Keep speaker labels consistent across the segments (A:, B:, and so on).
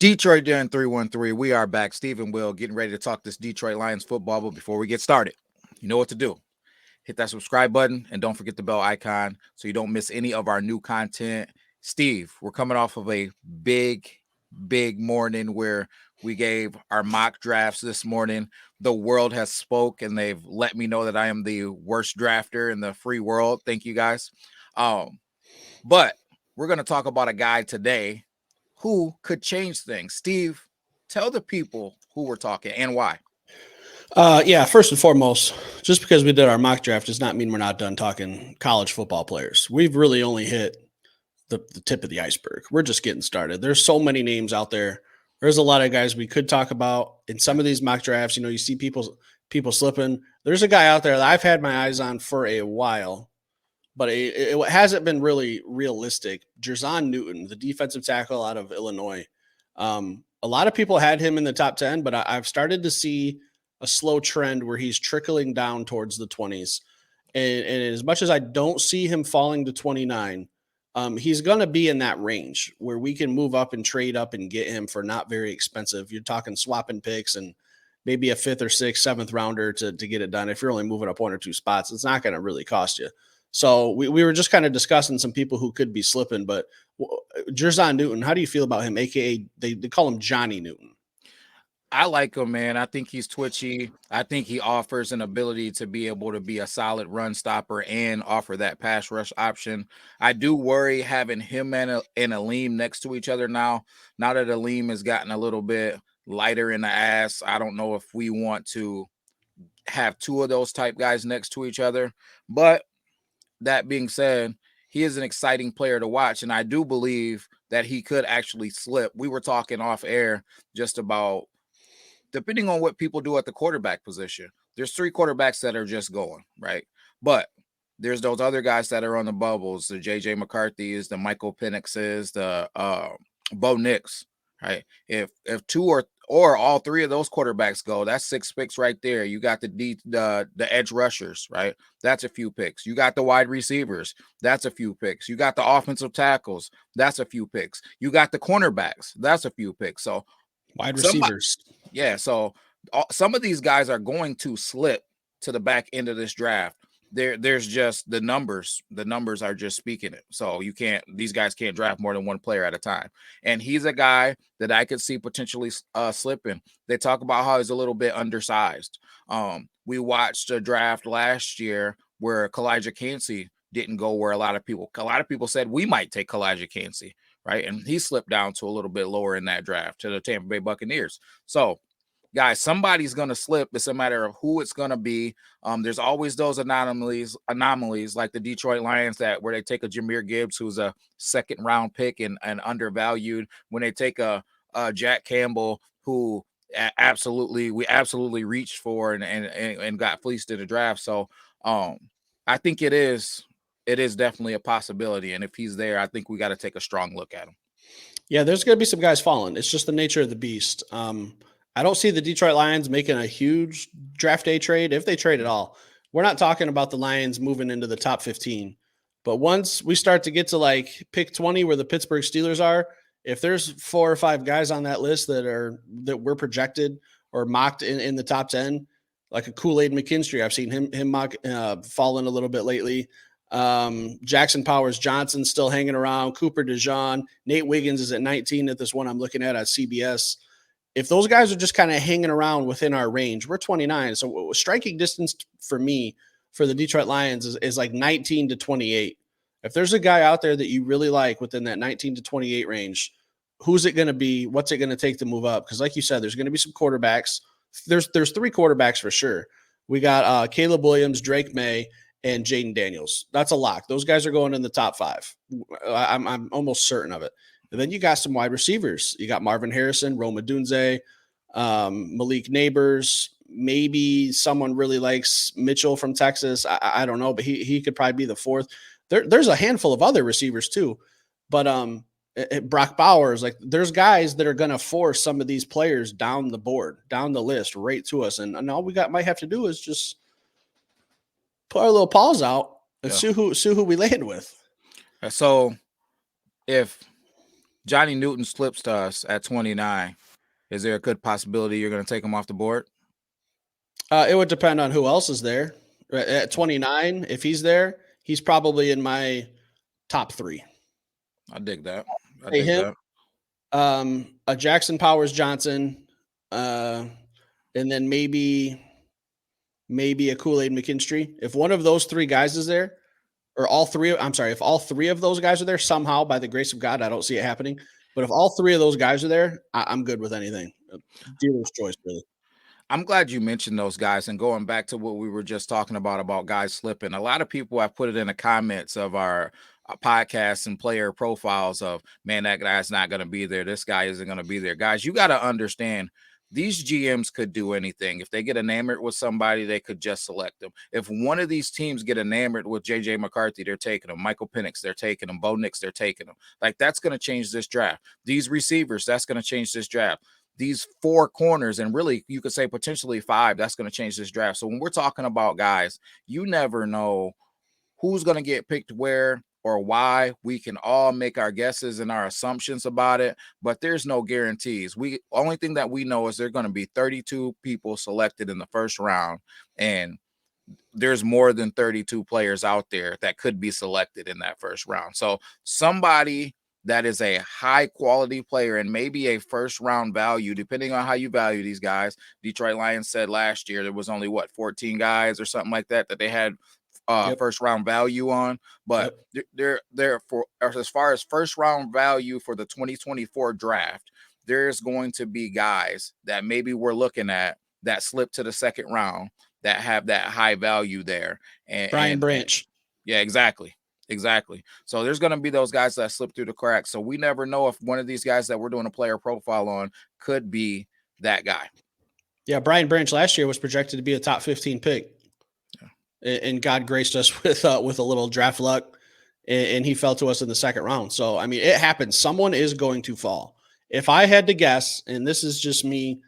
A: Detroit during 313. We are back. Steve and Will getting ready to talk this Detroit Lions football. But before we get started, you know what to do. Hit that subscribe button and don't forget the bell icon so you don't miss any of our new content. Steve, we're coming off of a big, big morning where we gave our mock drafts this morning. The world has spoke and they've let me know that I am the worst drafter in the free world. Thank you guys. But we're going to talk about a guy today who could change things. Steve, tell the people who we're talking and why.
B: Yeah, first and foremost, just because we did our mock draft does not mean we're not done talking college football players. We've really only hit the tip of the iceberg. We're just getting started. There's so many names out there. There's a lot of guys we could talk about in some of these mock drafts. You see people slipping. There's a guy out there that I've had my eyes on for a while, but it hasn't been really realistic. Jerzon Newton, the defensive tackle out of Illinois. A lot of people had him in the top 10, but I've started to see a slow trend where he's trickling down towards the 20s. And as much as I don't see him falling to 29, he's going to be in that range where we can move up and trade up and get him for not very expensive. You're talking swapping picks and maybe a 5th or 6th, 7th rounder to get it done. If you're only moving up 1 or 2 spots, it's not going to really cost you. So we were just kind of discussing some people who could be slipping, but Jerzon Newton, how do you feel about him? AKA they call him Johnny Newton.
A: I like him, man. I think he's twitchy. I think he offers an ability to be able to be a solid run stopper and offer that pass rush option. I do worry having him and Aleem next to each other now. Now that Aleem has gotten a little bit lighter in the ass, I don't know if we want to have 2 of those type guys next to each other. But that being said, he is an exciting player to watch, and I do believe that he could actually slip. We were talking off air just about depending on what people do at the quarterback position. There's 3 quarterbacks that are just going, right? But there's those other guys that are on the bubbles, the JJ McCarthy's, the Michael Penix's, the Bo Nix, right? If 2 or all 3 of those quarterbacks go, that's 6 picks right there. You got the edge rushers, right? That's a few picks. You got the wide receivers, that's a few picks. You got the offensive tackles, that's a few picks. You got the cornerbacks, that's a few picks. So
B: wide receivers.
A: Yeah, so some of these guys are going to slip to the back end of this draft. There's just the numbers. The numbers are just speaking it. So these guys can't draft more than 1 player at a time. And he's a guy that I could see potentially slipping. They talk about how he's a little bit undersized. We watched a draft last year where Kalijah Kancey didn't go where a lot of people said we might take Kalijah Kancey, right? And he slipped down to a little bit lower in that draft to the Tampa Bay Buccaneers. So, guys, somebody's going to slip. It's a matter of who it's going to be. There's always those anomalies like the Detroit Lions where they take a Jahmyr Gibbs, who's a 2nd round pick and undervalued. When they take a Jack Campbell, who we absolutely reached for and got fleeced in the draft. So I think it is definitely a possibility. And if he's there, I think we got to take a strong look at him.
B: Yeah, there's going to be some guys falling. It's just the nature of the beast. I don't see the Detroit Lions making a huge draft day trade, if they trade at all. We're not talking about the Lions moving into the top 15. But once we start to get to like pick 20 where the Pittsburgh Steelers are, if there's 4 or 5 guys on that list that we're projected or mocked in the top 10, like a Kool-Aid McKinstry, I've seen him mock falling a little bit lately. Jackson Powers Johnson still hanging around. Cooper DeJean, Nate Wiggins is at 19 at this one I'm looking at CBS. If those guys are just kind of hanging around within our range, we're 29. So striking distance for me for the Detroit Lions is like 19 to 28. If there's a guy out there that you really like within that 19 to 28 range, who's it going to be? What's it going to take to move up? Because like you said, there's going to be some quarterbacks. There's 3 quarterbacks for sure. We got Caleb Williams, Drake May, and Jaden Daniels. That's a lock. Those guys are going in the top 5. I'm almost certain of it. And then you got some wide receivers. You got Marvin Harrison, Rome Odunze, Malik Neighbors. Maybe someone really likes Mitchell from Texas. I don't know, but he could probably be the 4th. There's a handful of other receivers too. But Brock Bowers, like there's guys that are going to force some of these players down the board, down the list, right to us. And all we might have to do is just put our little paws out and see who we land with.
A: So if Johnny Newton slips to us at 29. Is there a good possibility you're going to take him off the board?
B: It would depend on who else is there. At 29, if he's there, he's probably in my top three.
A: I dig that. I
B: Hey,
A: dig
B: him,
A: that.
B: a Jackson Powers Johnson, uh, and then maybe a Kool Aid McKinstry. If one of those three guys is there, or all three, I'm sorry, if all three of those guys are there somehow by the grace of God, I don't see it happening. But if all three of those guys are there, I'm good with anything. Dealer's choice, really.
A: I'm glad you mentioned those guys. And going back to what we were just talking about guys slipping, a lot of people have put it in the comments of our podcasts and player profiles of, man, that guy's not going to be there. This guy isn't going to be there. Guys, you got to understand these GMs could do anything. If they get enamored with somebody, they could just select them. If one of these teams get enamored with JJ McCarthy, they're taking him. Michael Penix, they're taking him. Bo Nix, they're taking him. Like, that's going to change this draft. These receivers, that's going to change this draft. These four corners, and really you could say potentially five, that's going to change this draft. So when we're talking about guys, you never know who's going to get picked where or why. We can all make our guesses and our assumptions about it, but there's no guarantees. We only thing that we know is there're going to be 32 people selected in the first round, and there's more than 32 players out there that could be selected in that first round. So somebody that is a high quality player and maybe a first round value, depending on how you value these guys. Detroit Lions said last year there was only 14 guys or something like that they had
B: Yep.
A: first round value on, but
B: Yep.
A: they're for as far as first round value for the 2024 draft, there's going to be guys that maybe we're looking at that slip to the second round that have that high value there.
B: Brian
A: And
B: Branch.
A: yeah, exactly. Exactly. So there's going to be those guys that slip through the cracks. So we never know if one of these guys that we're doing a player profile on could be that guy.
B: Yeah, Brian Branch last year was projected to be a top 15 pick, and God graced us with a little draft luck, and he fell to us in the second round. So I mean, it happens. Someone is going to fall. If I had to guess, and this is just me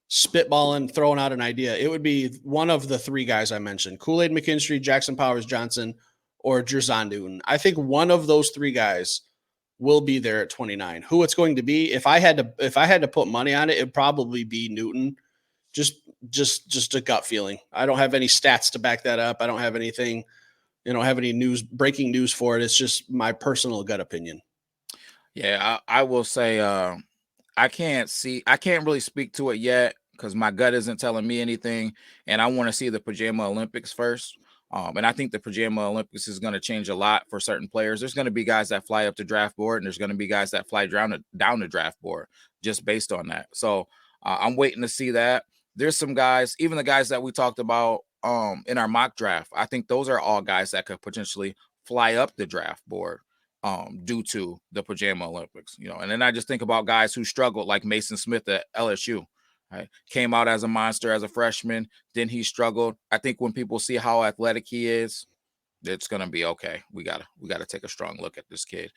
B: spitballing, throwing out an idea, it would be one of the three guys I mentioned: Kool Aid McKinstry, Jackson Powers Johnson, or Jerzon Newton. I think one of those three guys will be there at 29. Who it's going to be, if I had to put money on it, it'd probably be Newton. Just a gut feeling. I don't have any stats to back that up. I don't have anything, have any breaking news for it. It's just my personal gut opinion.
A: Yeah, I will say I can't really speak to it yet because my gut isn't telling me anything, and I want to see the Pajama Olympics first. And I think the Pajama Olympics is going to change a lot for certain players. There's going to be guys that fly up the draft board, and there's going to be guys that fly down the draft board just based on that. So I'm waiting to see that. There's some guys, even the guys that we talked about in our mock draft. I think those are all guys that could potentially fly up the draft board due to the Pajama Olympics, and then I just think about guys who struggled like Mason Smith at LSU. Right? Came out as a monster as a freshman, then he struggled. I think when people see how athletic he is, it's gonna be okay. We gotta take a strong look at this kid.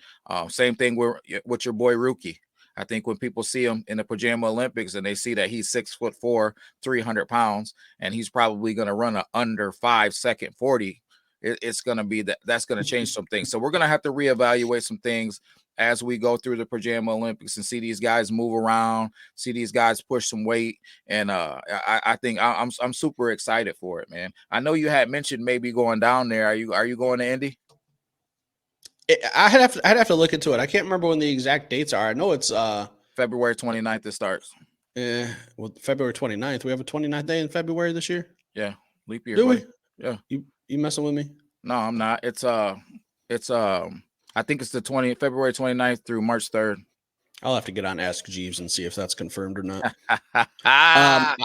A: Same thing with your boy Rookie. I think when people see him in the Pajama Olympics and they see that he's 6'4", 300 pounds, and he's probably gonna run a under 5-second 40, it's gonna be that's gonna change some things. So we're gonna have to reevaluate some things as we go through the Pajama Olympics and see these guys move around, see these guys push some weight, and I think I'm super excited for it, man. I know you had mentioned maybe going down there. Are you going to Indy?
B: I'd have to look into it. I can't remember when the exact dates are. I know it's
A: February 29th it starts.
B: February 29th. We have a 29th day in February this year.
A: Yeah, leap year,
B: Do
A: buddy.
B: we?
A: Yeah.
B: You messing with me?
A: No, I'm not. It's I think it's the February 29th through March 3rd.
B: I'll have to get on Ask Jeeves and see if that's confirmed or not.
A: Ah,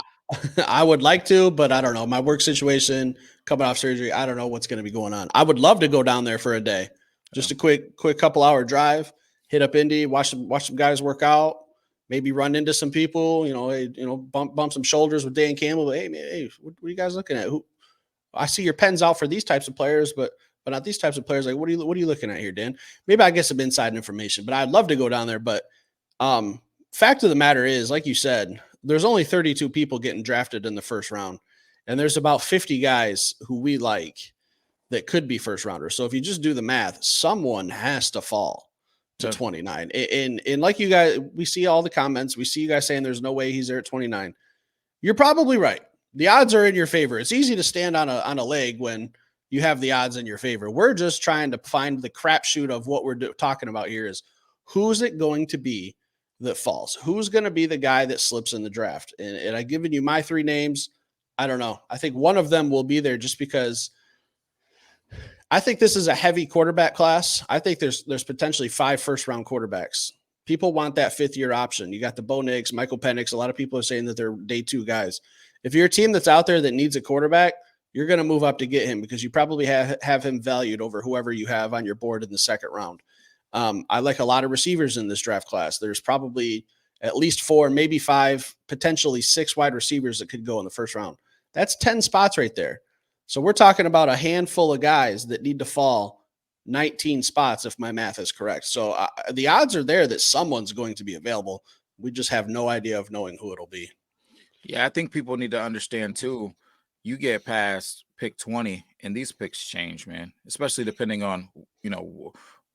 B: I would like to, but I don't know. My work situation, coming off surgery, I don't know what's going to be going on. I would love to go down there for a day, just a quick couple hour drive, hit up Indy, watch some guys work out, maybe run into some people. Bump some shoulders with Dan Campbell. But, hey man, hey, what are you guys looking at? Who? I see your pens out for these types of players, but not these types of players. Like, what are you looking at here, Dan? Maybe I get some inside information, but I'd love to go down there. But fact of the matter is, like you said, there's only 32 people getting drafted in the first round, and there's about 50 guys who we like that could be first rounders. So if you just do the math, someone has to fall. to 29. And like you guys, we see all the comments. We see you guys saying there's no way he's there at 29. You're probably right. The odds are in your favor. It's easy to stand on a leg when you have the odds in your favor. We're just trying to find the crapshoot of what we're talking about here is who's it going to be that falls? Who's going to be the guy that slips in the draft? And I've given you my three names. I don't know. I think one of them will be there just because I think this is a heavy quarterback class. I think there's potentially 5 first-round quarterbacks. People want that fifth-year option. You got the Bo Nix, Michael Penix. A lot of people are saying that they're day 2 guys. If you're a team that's out there that needs a quarterback, you're going to move up to get him because you probably have him valued over whoever you have on your board in the second round. I like a lot of receivers in this draft class. There's probably at least 4, maybe 5, potentially 6 wide receivers that could go in the first round. That's 10 spots right there. So we're talking about a handful of guys that need to fall 19 spots, if my math is correct. So the odds are there that someone's going to be available. We just have no idea of knowing who it'll be.
A: Yeah, I think people need to understand too. You get past pick 20, and these picks change, man. Especially depending on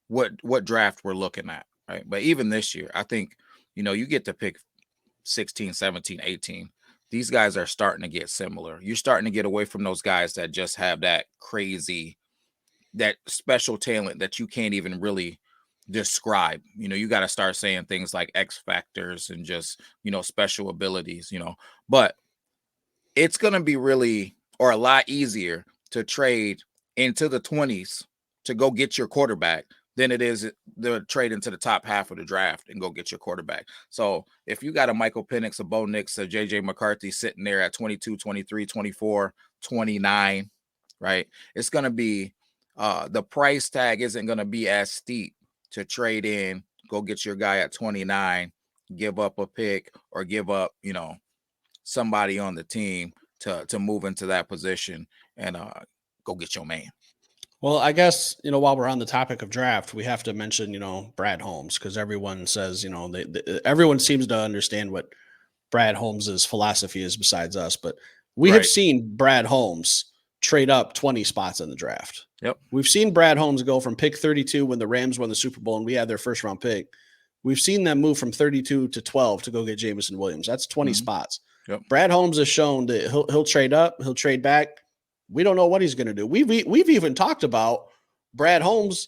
A: what draft we're looking at, right? But even this year, I think you get to pick 16, 17, 18. These guys are starting to get similar. You're starting to get away from those guys that just have that special talent that you can't even really describe. You got to start saying things like X factors and just, special abilities, but it's going to be really or a lot easier to trade into the 20s to go get your quarterback than it is the trade into the top half of the draft and go get your quarterback. So if you got a Michael Penix, a Bo Nix, a JJ McCarthy sitting there at 22, 23, 24, 29, right? It's going to be the price tag isn't going to be as steep to trade in, go get your guy at 29, give up a pick or give up, somebody on the team to move into that position and go get your man.
B: Well, I guess, while we're on the topic of draft, we have to mention, Brad Holmes, because everyone says, everyone seems to understand what Brad Holmes's philosophy is besides us. But we have seen Brad Holmes trade up 20 spots in the draft.
A: Yep.
B: We've seen Brad Holmes go from pick 32 when the Rams won the Super Bowl and we had their first round pick. We've seen them move from 32 to 12 to go get Jameson Williams. That's 20 spots.
A: Yep.
B: Brad Holmes has shown that he'll trade up, he'll trade back. We don't know what he's going to do. We've even talked about Brad Holmes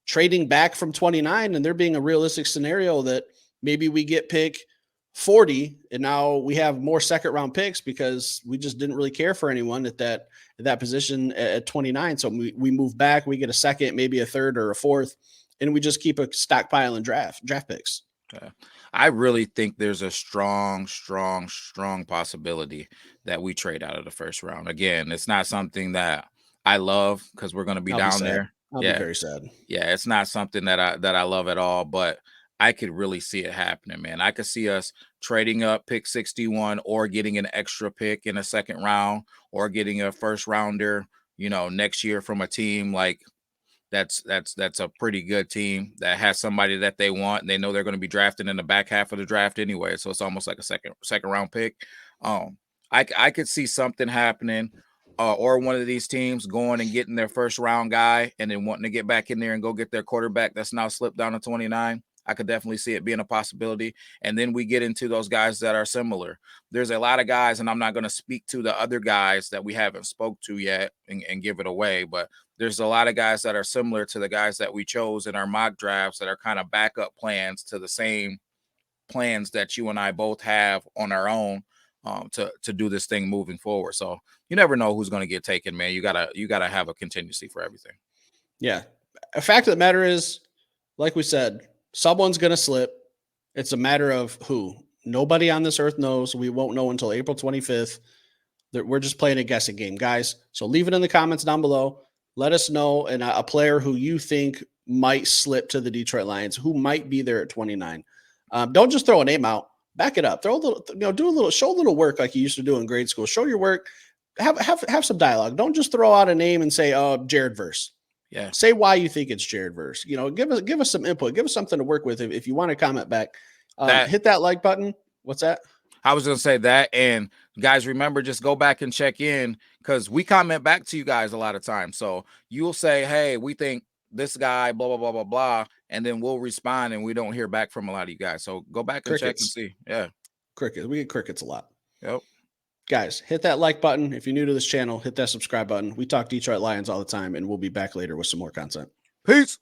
B: trading back from 29 and there being a realistic scenario that maybe we get pick 40 and now we have more second round picks because we just didn't really care for anyone at that position at 29. So we move back, we get a second, maybe a third or a fourth, and we just keep a stockpile and draft picks.
A: I really think there's a strong possibility that we trade out of the first round. Again, it's not something that I love because we're going to be down there.
B: I'll be very sad.
A: Yeah, it's not something that I love at all, but I could really see it happening, man. I could see us trading up pick 61 or getting an extra pick in a second round or getting a first rounder, next year from a team like that's a pretty good team that has somebody that they want and they know they're going to be drafted in the back half of the draft anyway. So it's almost like a second round pick. I could see something happening or one of these teams going and getting their first round guy and then wanting to get back in there and go get their quarterback that's now slipped down to 29. I could definitely see it being a possibility. And then we get into those guys that are similar. There's a lot of guys, and I'm not going to speak to the other guys that we haven't spoke to yet and give it away, but there's a lot of guys that are similar to the guys that we chose in our mock drafts that are kind of backup plans to the same plans that you and I both have on our own to do this thing moving forward. So you never know who's going to get taken, man. You gotta have a contingency for everything.
B: Yeah. A fact of the matter is, like we said, someone's going to slip. It's a matter of who. Nobody on this earth knows. We won't know until April 25th. We're just playing a guessing game, guys. So leave it in the comments down below. Let us know a player who you think might slip to the Detroit Lions, who might be there at 29. Don't just throw a name out. Back it up. Throw a little, show a little work like you used to do in grade school. Show your work. Have some dialogue. Don't just throw out a name and say, "Oh, Jared Verse."
A: Yeah.
B: Say why you think it's Jared Verse. Give us some input. Give us something to work with if you want to comment back. Hit that like button. What's that?
A: I was going to say that. And guys, remember, just go back and check in because we comment back to you guys a lot of times. So you'll say, hey, we think this guy, blah, blah, blah, blah, blah. And then we'll respond and we don't hear back from a lot of you guys. So go back and check and
B: Crickets.
A: see. Yeah.
B: Crickets. We get crickets a lot.
A: Yep.
B: Guys, hit that like button. If you're new to this channel, hit that subscribe button. We talk Detroit Lions all the time, and we'll be back later with some more content.
A: Peace.